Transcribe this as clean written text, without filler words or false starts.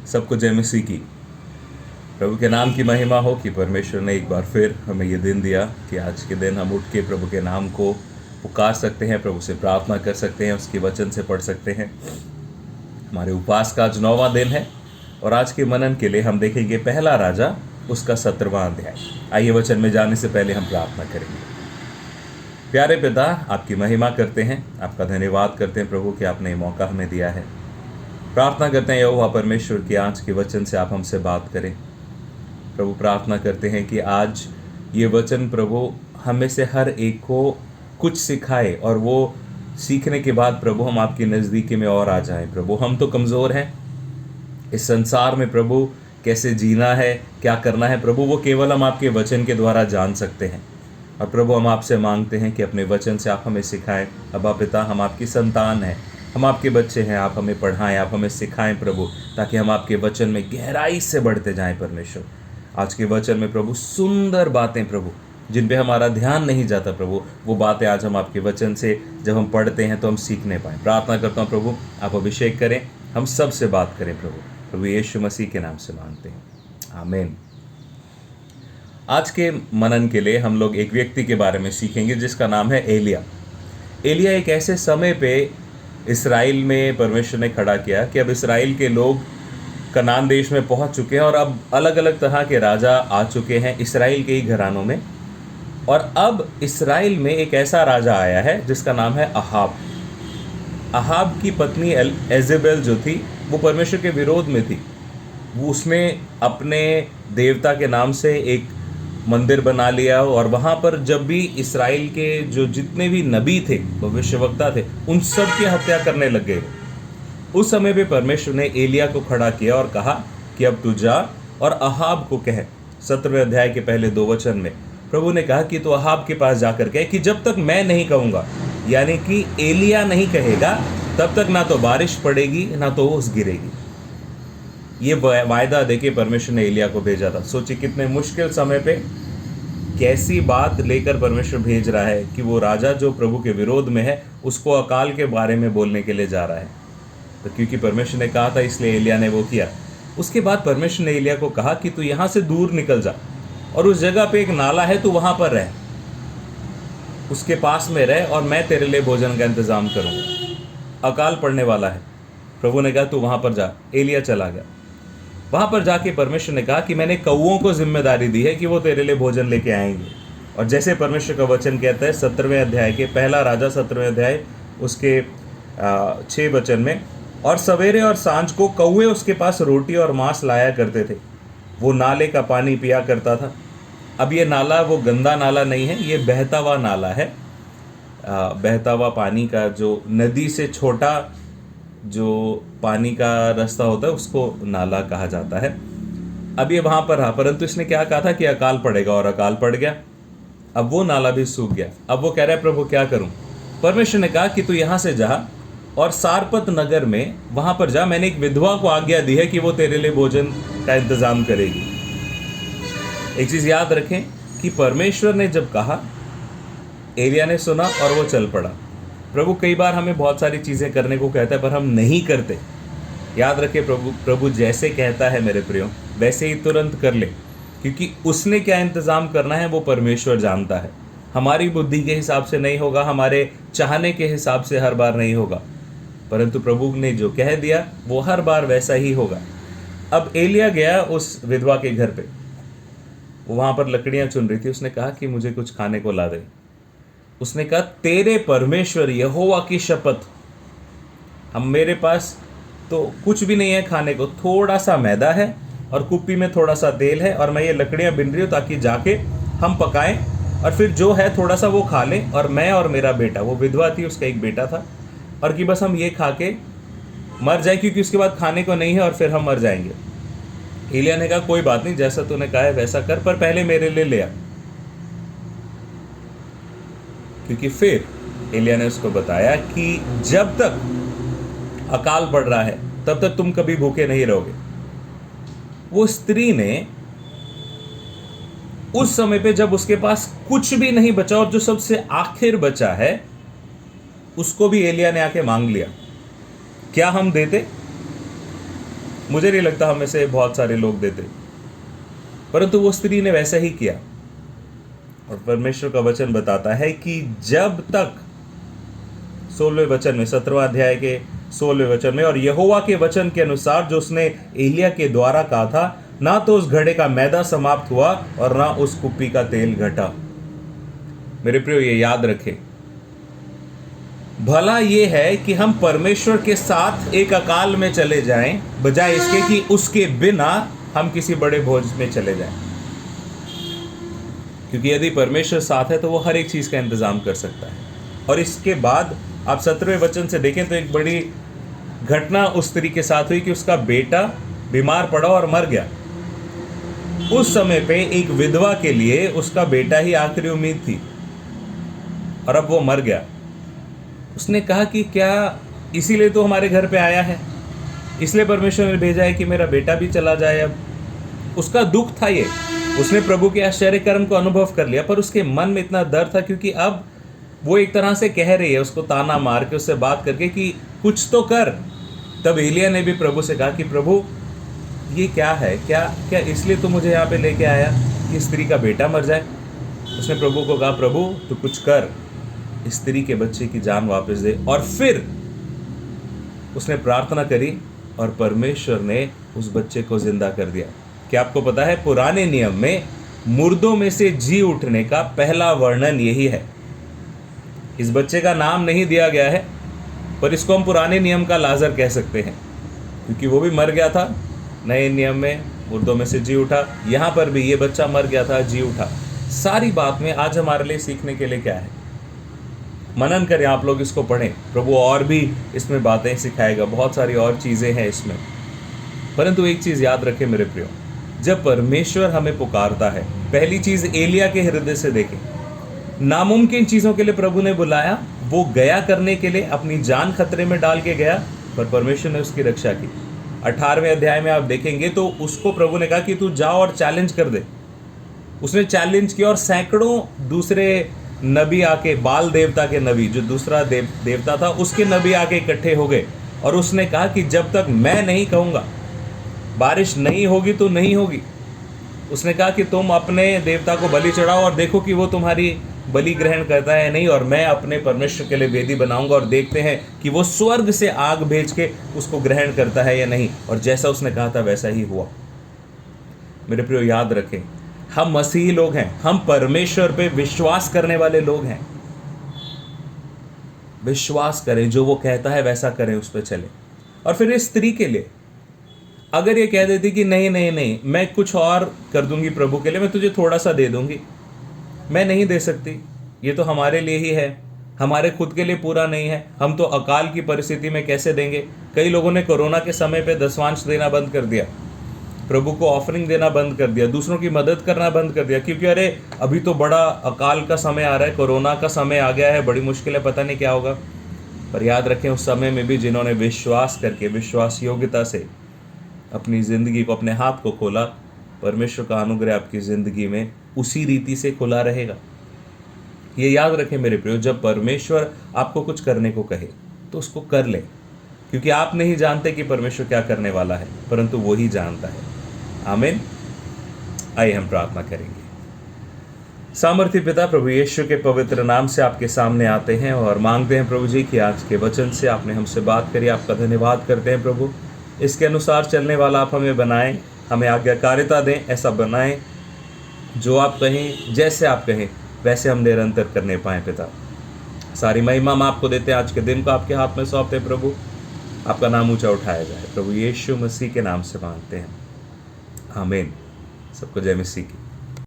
सबको जय मसीह की। प्रभु के नाम की महिमा हो कि परमेश्वर ने एक बार फिर हमें ये दिन दिया कि आज के दिन हम उठ के प्रभु के नाम को पुकार सकते हैं, प्रभु से प्रार्थना कर सकते हैं, उसके वचन से पढ़ सकते हैं। हमारे उपवास का आज 9वां दिन है और आज के मनन के लिए हम देखेंगे पहला राजा उसका 17वां अध्याय। आइए वचन में जाने से पहले हम प्रार्थना करेंगे। प्यारे पिता, आपकी महिमा करते हैं, आपका धन्यवाद करते हैं प्रभु कि आपने ये मौका हमें दिया है। प्रार्थना करते हैं यहोवा परमेश्वर की आज के वचन से आप हमसे बात करें। प्रभु प्रार्थना करते हैं कि आज ये वचन प्रभु हमें से हर एक को कुछ सिखाए और वो सीखने के बाद प्रभु हम आपकी नज़दीकी में और आ जाएं। प्रभु हम तो कमज़ोर हैं इस संसार में, प्रभु कैसे जीना है, क्या करना है, प्रभु वो केवल हम आपके वचन के द्वारा जान सकते हैं। और प्रभु हम आपसे मांगते हैं कि अपने वचन से आप हमें सिखाएं। अब्बा पिता, हम आपकी संतान हैं, हम आपके बच्चे हैं, आप हमें पढ़ाएं, आप हमें सिखाएं प्रभु, ताकि हम आपके वचन में गहराई से बढ़ते जाएं। परमेश्वर, आज के वचन में प्रभु सुंदर बातें प्रभु जिन पे हमारा ध्यान नहीं जाता प्रभु, वो बातें आज हम आपके वचन से जब हम पढ़ते हैं तो हम सीखने पाएँ। प्रार्थना करता हूँ प्रभु आप अभिषेक करें, हम सब से बात करें प्रभु यीशु मसीह के नाम से मांगते हैं, आमीन। आज के मनन के लिए हम लोग एक व्यक्ति के बारे में सीखेंगे जिसका नाम है एलिया। एलिया एक ऐसे समय पे इस्राएल में परमेश्वर ने खड़ा किया कि अब इस्राएल के लोग कनान देश में पहुंच चुके हैं और अब अलग अलग तरह के राजा आ चुके हैं इस्राएल के ही घरानों में। और अब इस्राएल में एक ऐसा राजा आया है जिसका नाम है अहाब। अहाब की पत्नी एजेबेल जो थी वो परमेश्वर के विरोध में थी। वो उसने अपने देवता के नाम से एक मंदिर बना लिया और वहाँ पर जब भी इस्राएल के जो जितने भी नबी थे, भविष्यवक्ता थे, उन सब की हत्या करने लग गए। उस समय पे परमेश्वर ने एलिया को खड़ा किया और कहा कि अब तू जा और अहाब को कह। 17वें अध्याय के पहले 2 वचन में प्रभु ने कहा कि तू अहाब के पास जाकर कहे कि जब तक मैं नहीं कहूँगा, यानी कि एलिया नहीं कहेगा, तब तक ना तो बारिश पड़ेगी ना तो ओस गिरेगी। ये वायदा देके परमेश्वर ने एलिया को भेजा था। सोचिए कितने मुश्किल समय पे कैसी बात लेकर परमेश्वर भेज रहा है कि वो राजा जो प्रभु के विरोध में है उसको अकाल के बारे में बोलने के लिए जा रहा है। तो क्योंकि परमेश्वर ने कहा था इसलिए एलिया ने वो किया। उसके बाद परमेश्वर ने एलिया को कहा कि तू यहाँ से दूर निकल जा और उस जगह पे एक नाला है, तू वहाँ पर रह, उसके पास में रह और मैं तेरे लिए भोजन का इंतजाम करूँगा। अकाल पड़ने वाला है। प्रभु ने कहा तू वहाँ पर जा। एलिया चला गया। वहाँ पर जाके परमेश्वर ने कहा कि मैंने कौओं को जिम्मेदारी दी है कि वो तेरे लिए भोजन लेके आएंगे। और जैसे परमेश्वर का वचन कहता है 17वें अध्याय के पहला राजा 17वें अध्याय उसके 6 वचन में, और सवेरे और सांझ को कौए उसके पास रोटी और मांस लाया करते थे। वो नाले का पानी पिया करता था। अब ये नाला वो गंदा नाला नहीं है, ये बहता हुआ नाला है। बहता हुआ पानी का जो नदी से छोटा जो पानी का रास्ता होता है उसको नाला कहा जाता है। अब ये वहाँ पर रहा, परंतु इसने क्या कहा था कि अकाल पड़ेगा और अकाल पड़ गया। अब वो नाला भी सूख गया। अब वो कह रहा है प्रभु क्या करूँ। परमेश्वर ने कहा कि तू यहाँ से जा और सारपत नगर में वहाँ पर जा। मैंने एक विधवा को आज्ञा दी है कि वो तेरे लिए भोजन का इंतजाम करेगी। एक चीज़ याद रखें कि परमेश्वर ने जब कहा, एलिया ने सुना और वो चल पड़ा। प्रभु कई बार हमें बहुत सारी चीज़ें करने को कहता है पर हम नहीं करते। याद रखें प्रभु जैसे कहता है मेरे प्रियो वैसे ही तुरंत कर ले, क्योंकि उसने क्या इंतज़ाम करना है वो परमेश्वर जानता है। हमारी बुद्धि के हिसाब से नहीं होगा, हमारे चाहने के हिसाब से हर बार नहीं होगा, परंतु प्रभु ने जो कह दिया वो हर बार वैसा ही होगा। अब एलिया गया उस विधवा के घर पे, वो वहाँ पर लकड़ियाँ चुन रही थी। उसने कहा कि मुझे कुछ खाने को ला दे। उसने कहा तेरे परमेश्वर यहोवा की शपथ, हम मेरे पास तो कुछ भी नहीं है खाने को, थोड़ा सा मैदा है और कुप्पी में थोड़ा सा तेल है और मैं ये लकड़ियाँ बिन रही हूँ ताकि जाके हम पकाएं और फिर जो है थोड़ा सा वो खा लें और मैं और मेरा बेटा, वो विधवा थी उसका एक बेटा था, और कि बस हम ये खा के मर जाए क्योंकि उसके बाद खाने को नहीं है और फिर हम मर जाएंगे। एलिया ने कहा कोई बात नहीं, जैसा तूने कहा है वैसा कर, पर पहले मेरे लिए ले आ। क्योंकि फिर एलिया ने उसको बताया कि जब तक अकाल पड़ रहा है तब तक तुम कभी भूखे नहीं रहोगे। वो स्त्री ने उस समय पे जब उसके पास कुछ भी नहीं बचा और जो सबसे आखिर बचा है उसको भी एलिया ने आके मांग लिया। क्या हम देते? मुझे नहीं लगता हम में से बहुत सारे लोग देते, परंतु वो स्त्री ने वैसा ही किया। और परमेश्वर का वचन बताता है कि जब तक 16वें वचन में, 17वां अध्याय के 16वें वचन में, और यहोवा के वचन के अनुसार जो उसने एलिया के द्वारा कहा था, ना तो उस घड़े का मैदा समाप्त हुआ और ना उस कुप्पी का तेल घटा। मेरे प्रियो, ये याद रखें, भला ये है कि हम परमेश्वर के साथ एक अकाल में चले जाएं, बजाय इसके कि उसके बिना हम किसी बड़े भोज में चले जाएं। क्योंकि यदि परमेश्वर साथ है तो वो हर एक चीज का इंतजाम कर सकता है। और इसके बाद आप 17वें वचन से देखें तो एक बड़ी घटना उस स्त्री के साथ हुई कि उसका बेटा बीमार पड़ा और मर गया। उस समय पे एक विधवा के लिए उसका बेटा ही आखिरी उम्मीद थी, और अब वो मर गया। उसने कहा कि क्या इसीलिए तो हमारे घर पे आया है, इसलिए परमेश्वर ने भेजा है कि मेरा बेटा भी चला जाए। अब उसका दुख था ये, उसने प्रभु के आश्चर्य कर्म को अनुभव कर लिया, पर उसके मन में इतना डर था क्योंकि अब वो एक तरह से कह रही है, उसको ताना मार के, उससे बात करके कि कुछ तो कर। तब एलिया ने भी प्रभु से कहा कि प्रभु ये क्या है, क्या इसलिए तू मुझे यहाँ पे लेके आया कि स्त्री का बेटा मर जाए? उसने प्रभु को कहा, प्रभु तू कुछ कर, स्त्री के बच्चे की जान वापस दे। और फिर उसने प्रार्थना करी और परमेश्वर ने उस बच्चे को जिंदा कर दिया। क्या आपको पता है, पुराने नियम में मुर्दों में से जी उठने का पहला वर्णन यही है। इस बच्चे का नाम नहीं दिया गया है, पर इसको हम पुराने नियम का लाजर कह सकते हैं, क्योंकि वो भी मर गया था। नए नियम में मुर्दों में से जी उठा, यहाँ पर भी ये बच्चा मर गया था, जी उठा। सारी बात में आज हमारे लिए सीखने के लिए क्या है? मनन करें, आप लोग इसको पढ़ें, प्रभु और भी इसमें बातें सिखाएगा, बहुत सारी और चीज़ें हैं इसमें। परंतु एक चीज़ याद रखें मेरे प्रियो, जब परमेश्वर हमें पुकारता है, पहली चीज़ एलिया के हृदय से देखें, नामुमकिन चीज़ों के लिए प्रभु ने बुलाया, वो गया करने के लिए, अपनी जान खतरे में डाल के गया, पर परमेश्वर ने उसकी रक्षा की। 18वें अध्याय में आप देखेंगे तो उसको प्रभु ने कहा कि तू जा और चैलेंज कर दे। उसने चैलेंज किया और सैकड़ों दूसरे नबी आके, बाल देवता के नबी, जो दूसरा देवता था, उसके नबी आके इकट्ठे हो गए। और उसने कहा कि जब तक मैं नहीं कहूँगा बारिश नहीं होगी तो नहीं होगी। उसने कहा कि तुम अपने देवता को बलि चढ़ाओ और देखो कि वो तुम्हारी बलि ग्रहण करता है नहीं, और मैं अपने परमेश्वर के लिए वेदी बनाऊंगा और देखते हैं कि वो स्वर्ग से आग भेज के उसको ग्रहण करता है या नहीं। और जैसा उसने कहा था वैसा ही हुआ। मेरे प्रियो, याद रखें, हम मसीही लोग हैं, हम परमेश्वर पे विश्वास करने वाले लोग हैं। विश्वास करें, जो वो कहता है वैसा करें, उस पर चले। और फिर इस स्त्री के लिए अगर ये कह देती कि नहीं नहीं नहीं, मैं कुछ और कर दूंगी प्रभु के लिए, मैं तुझे थोड़ा सा दे दूंगी, मैं नहीं दे सकती, ये तो हमारे लिए ही है, हमारे खुद के लिए पूरा नहीं है, हम तो अकाल की परिस्थिति में कैसे देंगे। कई लोगों ने कोरोना के समय पे दशमांश देना बंद कर दिया, प्रभु को ऑफरिंग देना बंद कर दिया, दूसरों की मदद करना बंद कर दिया, क्योंकि अरे अभी तो बड़ा अकाल का समय आ रहा है, कोरोना का समय आ गया है, बड़ी मुश्किल है, पता नहीं क्या होगा। पर याद रखें, उस समय में भी जिन्होंने विश्वास करके, विश्वास योग्यता से अपनी ज़िंदगी को, अपने हाथ को खोला, परमेश्वर का अनुग्रह आपकी ज़िंदगी में उसी रीति से खुला रहेगा। ये याद रखें मेरे प्रियो, जब परमेश्वर आपको कुछ करने को कहे तो उसको कर ले, क्योंकि आप नहीं जानते कि परमेश्वर क्या करने वाला है, परंतु वो ही जानता है। आमीन। आइए हम प्रार्थना करेंगे। सामर्थी पिता, प्रभु यीशु के पवित्र नाम से आपके सामने आते हैं और मांगते हैं प्रभु जी कि आज के वचन से आपने हमसे बात करी, आपका धन्यवाद करते हैं प्रभु। इसके अनुसार चलने वाला आप हमें बनाएं, हमें आज्ञाकारिता दें, ऐसा बनाएं जो आप कहें, जैसे आप कहें वैसे हम निरंतर करने पाएँ पिता। सारी महिमा हम आपको देते हैं, आज के दिन को आपके हाथ में सौंपते हैं प्रभु, आपका नाम ऊंचा उठाया जाए। प्रभु यीशु मसीह के नाम से मांगते हैं, आमीन। सबको जय मसीह की।